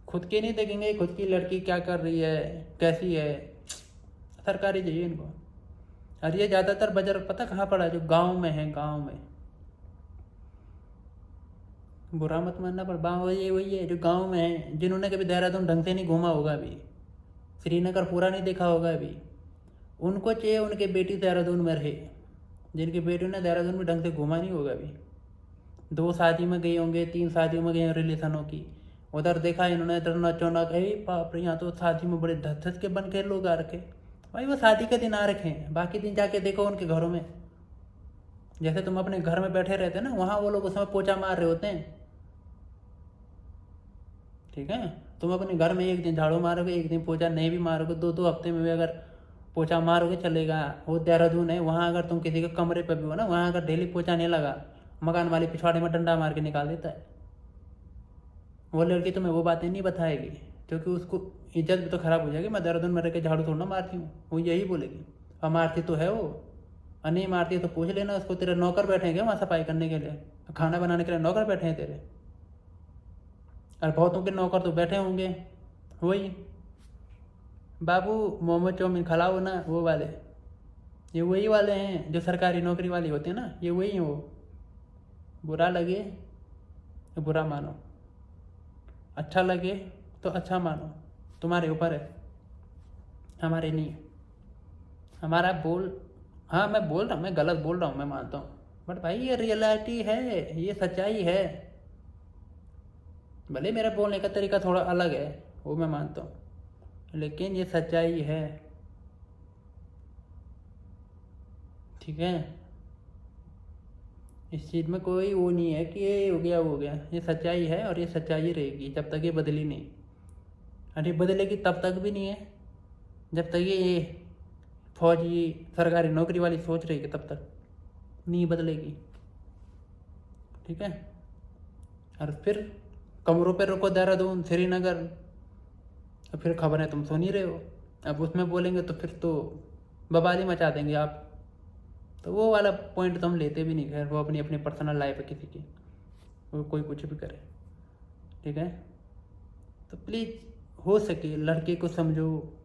खुद के नहीं देखेंगे, खुद की लड़की क्या कर रही है, कैसी है, सरकारी चाहिए इनको। और ये ज़्यादातर बजर पता कहाँ पड़ा है? जो गांव में है, गांव में। बुरा मत मानना, पर गाँव वही है जो गांव में है, जिन्होंने कभी देहरादून ढंग से नहीं घूमा होगा, अभी श्रीनगर पूरा नहीं देखा होगा, अभी उनको चाहिए उनके बेटी देहरादून में रहे, जिनके बेटी ने देहरादून में ढंग से घूमा नहीं होगा। अभी 2 शादी में गए होंगे, 3 शादियों में गए रिलेशनों की, उधर देखा इन्होंने, इधर नचोना, बाप रे यहाँ तो शादी में बड़े धस धस के बन के लोग आ रखे। भाई वो शादी के दिन आ रखे हैं, बाकी दिन जाके देखो उनके घरों में। जैसे तुम अपने घर में बैठे रहते ना, वहाँ वो लोग उस समय पोछा मार रहे होते हैं, ठीक है। तुम अपने घर में एक दिन झाड़ू मारोगे, एक दिन पोछा नहीं भी मारोगे, 2-2 हफ्ते में भी अगर पोछा मारोगे चलेगा। वो देहरादून है, वहाँ अगर तुम किसी के कमरे पर भी हो ना, वहाँ अगर डेली पोछा नहीं लगा, मकान वाले पिछवाड़े में डंडा मार के निकाल देता है। वो लड़की तुम्हें वो बातें नहीं बताएगी, क्योंकि उसको इज्जत भी तो ख़राब हो जाएगी। मैं देहरादून में रह के झाड़ू थोड़ा मारती हूँ, वो यही बोलेगी। और मारती तो है वो, और नहीं मारती तो पूछ लेना उसको, तेरे नौकर बैठे हैं क्या वहाँ सफाई करने के लिए, खाना बनाने के लिए नौकर बैठे हैं तेरे? और बहुतों के नौकर तो बैठे होंगे वही, बाबू मोमो चाउमीन खिलाओ ना, वो वाले, ये वही वाले हैं जो सरकारी नौकरी वाले होते हैं ना, ये वही हैं वो। बुरा लगे तो बुरा मानो, अच्छा लगे तो अच्छा मानो, तुम्हारे ऊपर है, हमारे नहीं है। हमारा हाँ मैं बोल रहा हूँ, मैं गलत बोल रहा हूँ, मैं मानता हूँ, बट भाई ये रियलिटी है, ये सच्चाई है। भले मेरा बोलने का तरीका थोड़ा अलग है, वो मैं मानता हूँ, लेकिन ये सच्चाई है, ठीक है। इस चीज़ में कोई वो नहीं है कि ये हो गया वो हो गया, ये सच्चाई है और ये सच्चाई रहेगी जब तक ये बदली नहीं। अरे बदलेगी तब तक भी नहीं है जब तक ये फौजी सरकारी नौकरी वाली सोच रहेगी, तब तक नहीं बदलेगी, ठीक है। और फिर कमरों पे रुको, देहरादून, श्रीनगर, और फिर खबरें तुम सुन ही रहे हो। अब उसमें बोलेंगे तो फिर तो बवाली मचा देंगे आप, तो वो वाला पॉइंट तो हम लेते भी नहीं। खैर वो अपनी अपनी पर्सनल लाइफ है किसी की, वो कोई कुछ भी करे, ठीक है। तो प्लीज़ हो सके लड़के को समझो,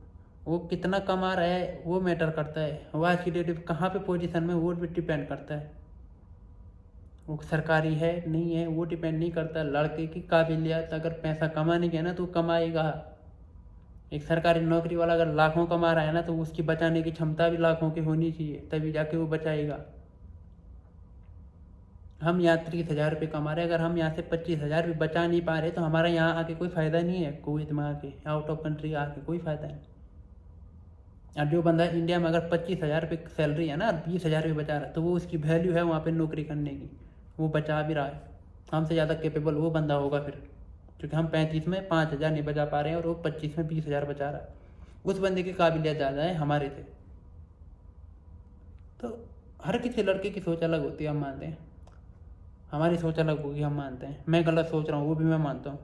वो कितना कमा रहा है वो मैटर करता है, वो आज की डेट में कहाँ पे पोजीशन में वो भी डिपेंड करता है। वो सरकारी है नहीं है वो डिपेंड नहीं करता। लड़के की काबिलियत, अगर पैसा कमाने की है ना तो कमाएगा। एक सरकारी नौकरी वाला अगर लाखों कमा रहा है ना, तो उसकी बचाने की क्षमता भी लाखों की होनी चाहिए, तभी जाके वो बचाएगा। हम यहाँ 30,000 रुपये कमा रहे हैं, अगर हम यहाँ से 25,000 भी बचा नहीं पा रहे तो हमारा यहाँ आके कोई फ़ायदा नहीं है। कुवैत में आके, आउट ऑफ कंट्री आके कोई फ़ायदा नहीं। और जो बंदा इंडिया में अगर 25,000 रुपये सैलरी है ना, 20,000 रुपये बचा रहा है, तो वो उसकी वैल्यू है वहाँ पे नौकरी करने की, वो बचा भी रहा है। हमसे ज़्यादा कैपेबल वो बंदा होगा फिर, क्योंकि हम 35 में 5,000 नहीं बचा पा रहे हैं और वो 25 में 20,000 बचा रहा है। उस बंदे की काबिलियत ज़्यादा है हमारे से। तो हर किसी लड़के की सोच अलग होती है, हम मानते हैं। हमारी सोच अलग होगी, हम मानते हैं। मैं गलत सोच रहा हूँ वो भी मैं मानता हूँ,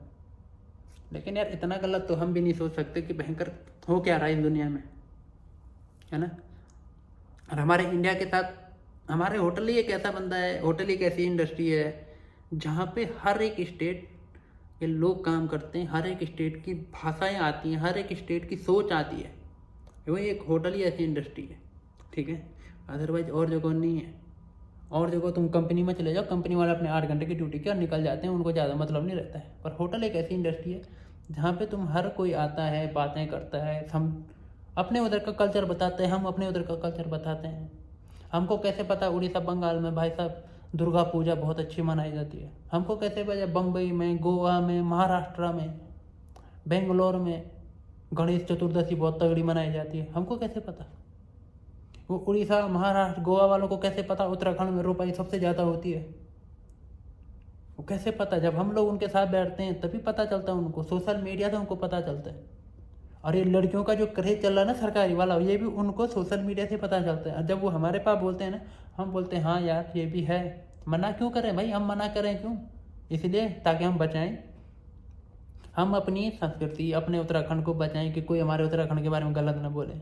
लेकिन यार इतना गलत तो हम भी नहीं सोच सकते कि भयंकर हो क्या रहा है इस दुनिया में, है ना। और हमारे इंडिया के साथ हमारे होटल ही एक ऐसा बंदा है, होटल ही एक ऐसी इंडस्ट्री है जहाँ पे हर एक स्टेट के लोग काम करते हैं, हर एक स्टेट की भाषाएं आती हैं, हर एक स्टेट की सोच आती है। वही एक होटल ही ऐसी इंडस्ट्री है, ठीक है। अदरवाइज और जगह नहीं है। और जगह तुम कंपनी में चले जाओ, कंपनी वाले अपने 8 घंटे की ड्यूटी के और निकल जाते हैं, उनको ज़्यादा मतलब नहीं रहता है। पर होटल एक ऐसी इंडस्ट्री है जहाँ पे तुम हर कोई आता है, बातें करता है, हम अपने उधर का कल्चर बताते हैं, हम अपने उधर का कल्चर बताते हैं। हमको कैसे पता उड़ीसा बंगाल में भाई साहब दुर्गा पूजा बहुत अच्छी मनाई जाती है, हमको कैसे पता बम्बई में, गोवा में, महाराष्ट्र में, बेंगलोर में गणेश चतुर्दशी बहुत तगड़ी मनाई जाती है, हमको कैसे पता। वो उड़ीसा, महाराष्ट्र, गोवा वालों को कैसे पता उत्तराखंड में रोपाई सबसे ज़्यादा होती है, वो कैसे पता। जब हम लोग उनके साथ बैठते हैं तभी पता चलता है उनको, सोशल मीडिया से उनको पता चलता है। और ये लड़कियों का जो क्रेज चल रहा है ना सरकारी वाला, ये भी उनको सोशल मीडिया से पता चलता है। और जब वो हमारे पास बोलते हैं ना, हम बोलते हैं हाँ यार ये भी है। मना क्यों करें भाई, हम मना करें क्यों? इसलिए ताकि हम बचाएं, हम अपनी संस्कृति, अपने उत्तराखंड को बचाएं कि कोई हमारे उत्तराखंड के बारे में गलत ना बोले।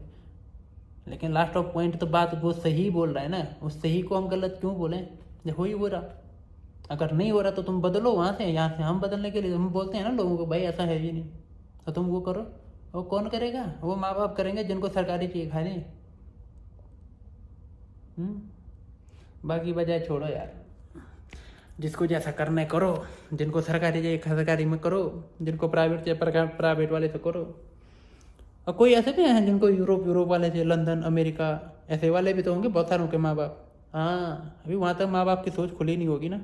लेकिन लास्ट ऑफ पॉइंट तो बात वो सही बोल रहा है ना, उस सही को हम गलत क्यों बोलें जब हो ही हो रहा। अगर नहीं हो रहा तो तुम बदलो वहाँ से, यहाँ से हम बदलने के लिए हम बोलते हैं ना लोगों को, भाई ऐसा है ही नहीं, तो तुम वो करो। वो कौन करेगा? वो माँ बाप करेंगे जिनको सरकारी चीज़ खानी। बाकी बजाय छोड़ो यार, जिसको जैसा करना है करो, जिनको सरकारी चाहिए सरकारी में करो, जिनको प्राइवेट चाहिए प्राइवेट वाले से करो। और कोई ऐसे भी हैं जिनको यूरोप वाले चाहिए, लंदन, अमेरिका, ऐसे वाले भी तो होंगे बहुत सारों के माँ बाप। हाँ अभी वहाँ तक माँ बाप की सोच खुली नहीं होगी ना,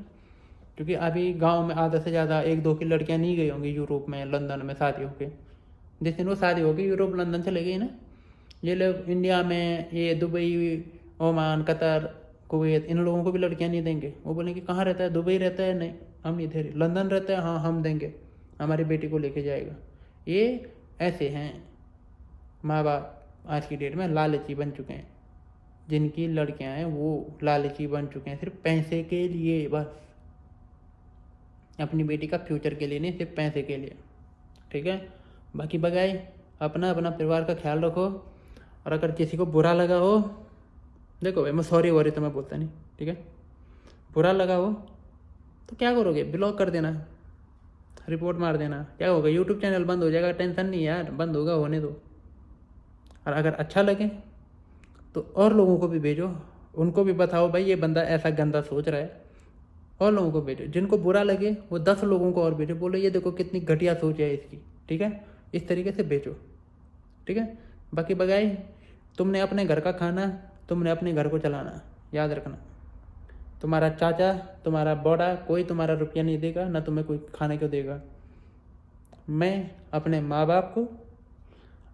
क्योंकि अभी गाँव में आधा से ज़्यादा 1-2 की लड़कियाँ नहीं गई होंगी यूरोप में, लंदन में शादी होके। जिस दिन वो शादी होगी यूरोप लंदन चले गई ना, ये लोग इंडिया में, ये दुबई, ओमान, कतर, कुवैत, इन लोगों को भी लड़कियां नहीं देंगे। वो बोलेंगे कहाँ रहता है? दुबई रहता है? नहीं हम नहीं दे रहे। लंदन रहता है? हाँ हम देंगे, हमारी बेटी को लेके जाएगा। ये ऐसे हैं माँ बाप, आज की डेट में लालची बन चुके हैं। जिनकी लड़कियां हैं वो लालची बन चुके हैं, सिर्फ पैसे के लिए, बस अपनी बेटी का फ्यूचर के लिए नहीं, सिर्फ पैसे के लिए, ठीक है। बाकी बगाए अपना परिवार का ख्याल रखो। और अगर किसी को बुरा लगा हो, देखो भाई मैं सॉरी वॉरी तो मैं बोलता नहीं, ठीक है। बुरा लगा हो तो क्या करोगे? ब्लॉक कर देना, रिपोर्ट मार देना, क्या होगा, यूट्यूब चैनल बंद हो जाएगा, टेंशन नहीं यार, बंद होगा, होने दो। और अगर अच्छा लगे तो और लोगों को भी भेजो, उनको भी बताओ भाई ये बंदा ऐसा गंदा सोच रहा है, और लोगों को भेजो। जिनको बुरा लगे वो 10 लोगों को और भेजो, बोलो ये देखो कितनी घटिया सोच है इसकी, ठीक है, इस तरीके से भेजो, ठीक है। बाकी बगाई, तुमने अपने घर का खाना, तुमने अपने घर को चलाना, याद रखना। तुम्हारा चाचा, तुम्हारा बड़ा, कोई तुम्हारा रुपया नहीं देगा, ना तुम्हें कोई खाने को देगा। मैं अपने माँ बाप को,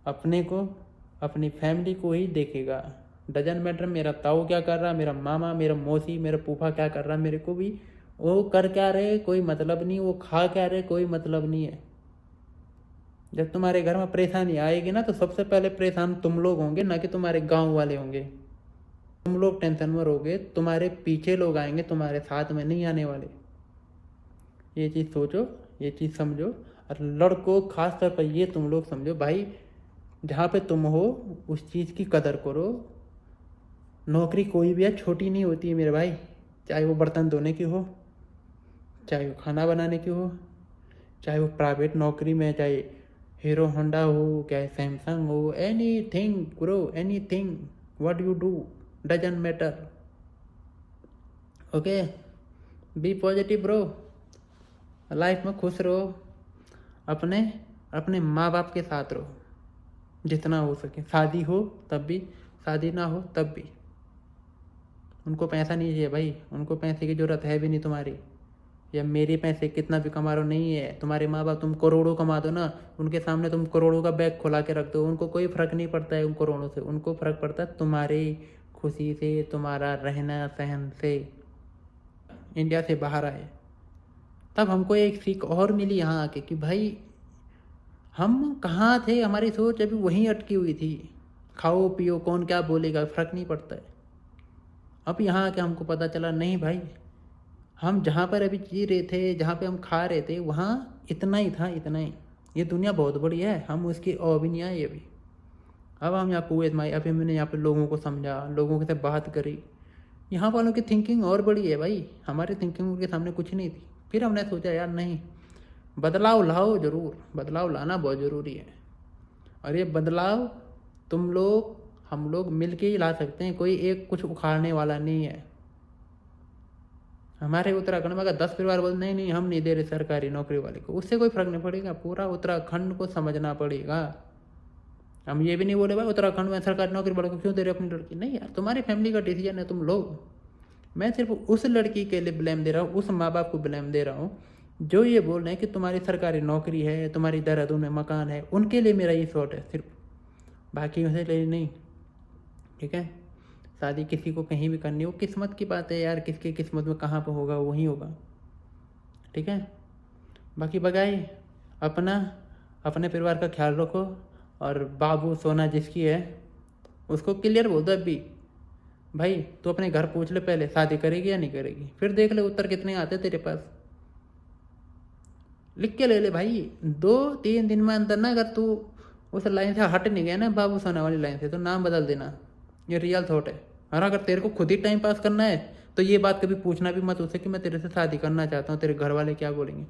अपने को, अपनी फैमिली को ही देखेगा। डजन मैटर मेरा ताऊ क्या कर रहा, मेरा मामा, मेरा मौसी, मेरा फूफा क्या कर रहा, मेरे को भी वो कर क्या रहे कोई मतलब नहीं, वो खा क्या रहे कोई मतलब नहीं है। जब तुम्हारे घर में परेशानी आएगी ना तो सबसे पहले परेशान तुम लोग होंगे, ना कि तुम्हारे गांव वाले होंगे। तुम लोग टेंशन में रहोगे, तुम्हारे पीछे लोग आएंगे, तुम्हारे साथ में नहीं आने वाले। ये चीज़ सोचो, ये चीज़ समझो। और लड़कों खास तौर पर ये तुम लोग समझो भाई, जहाँ पे तुम हो उस चीज़ की कदर करो। नौकरी कोई भी है, छोटी नहीं होती है मेरे भाई, चाहे वो बर्तन धोने की हो, चाहे वो खाना बनाने की हो, चाहे वो प्राइवेट नौकरी में, चाहे हीरो होंडा हो, चाहे सैमसंग हो, anything bro, anything what you do doesn't matter. Okay, be positive bro, life में खुश रहो, अपने अपने माँ बाप के साथ रहो जितना हो सके। शादी हो तब भी, शादी ना हो तब भी। उनको पैसा नहीं चाहिए भाई, उनको पैसे की ज़रूरत है भी नहीं तुम्हारी, या मेरे पैसे कितना भी कमा रहे हो नहीं है। तुम्हारे माँ बाप तुम करोड़ों कमा दो ना, उनके सामने तुम करोड़ों का बैग खुला के रख दो, उनको कोई फ़र्क नहीं पड़ता है उन करोड़ों से। उनको फ़र्क पड़ता है तुम्हारी खुशी से, तुम्हारा रहना सहन से। इंडिया से बाहर आए तब हमको एक सीख और मिली यहाँ आके कि भाई हम कहाँ थे, हमारी सोच अभी वहीं अटकी हुई थी। खाओ पियो, कौन क्या बोलेगा फ़र्क नहीं पड़ता है। अब यहाँ आके हमको पता चला नहीं भाई, हम जहाँ पर अभी जी रहे थे, जहाँ पे हम खा रहे थे, वहाँ इतना ही था, इतना ही। ये दुनिया बहुत बड़ी है, हम उसकी ओ भी नहीं आए अभी। अब हम यहाँ कुवैत में आए, अभी मैंने यहाँ पे लोगों को समझा, लोगों के साथ बात करी। यहाँ वालों की थिंकिंग और बड़ी है भाई, हमारी थिंकिंग उनके सामने कुछ नहीं थी। फिर हमने सोचा यार नहीं, बदलाव लाओ, ज़रूर बदलाव लाना बहुत ज़रूरी है। और ये बदलाव तुम लोग, हम लोग मिल के ही ला सकते हैं, कोई एक कुछ उखाड़ने वाला नहीं है। हमारे उत्तराखंड में अगर 10 परिवार बोल नहीं नहीं हम नहीं दे रहे सरकारी नौकरी वाले को, उससे कोई फ़र्क नहीं पड़ेगा, पूरा उत्तराखंड को समझना पड़ेगा। हम ये भी नहीं बोले भाई उत्तराखंड में सरकारी नौकरी वाले को क्यों दे रहे अपनी लड़की, नहीं यार, तुम्हारी फैमिली का डिसीजन है, तुम लोग। मैं सिर्फ उस लड़की के लिए ब्लेम दे रहा हूँ, उस माँ बाप को ब्लेम दे रहा हूँ जो ये बोल रहे हैं कि तुम्हारी सरकारी नौकरी है, तुम्हारी देहरादून में मकान है, उनके लिए मेरा ये शॉट है सिर्फ, बाकी उसे ले नहीं। ठीक है, शादी किसी को कहीं भी करनी हो, किस्मत की बात है यार, किसकी किस्मत में कहाँ पर होगा वहीं होगा। ठीक है, बाकी बगाई अपना, अपने परिवार का ख्याल रखो। और बाबू सोना जिसकी है उसको क्लियर बोल दो अभी भाई, तू अपने घर पूछ ले पहले शादी करेगी या नहीं करेगी, फिर देख ले उत्तर कितने आते तेरे पास। लिख के ले ले भाई, 2-3 दिन में अंदर ना अगर तू उस लाइन से हट नहीं गया ना बाबू सोना वाली लाइन से, तो नाम बदल देना। ये रियल थॉट है। और अगर तेरे को खुद ही टाइम पास करना है तो ये बात कभी पूछना भी मत उसे कि मैं तेरे से शादी करना चाहता हूँ, तेरे घर वाले क्या बोलेंगे।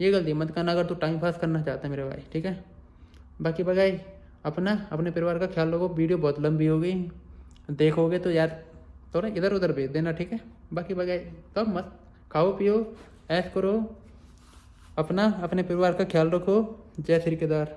ये गलती मत करना अगर तू टाइम पास करना चाहता है मेरे भाई। ठीक है, बाकी बगाई अपना, अपने परिवार का ख्याल रखो। वीडियो बहुत लंबी हो गई, देखोगे तो यार थोड़ा इधर उधर भेज देना। ठीक है, बाकी बगाई तब मत खाओ पियो ऐश करो, अपना अपने परिवार का ख्याल रखो। जय श्री केदार।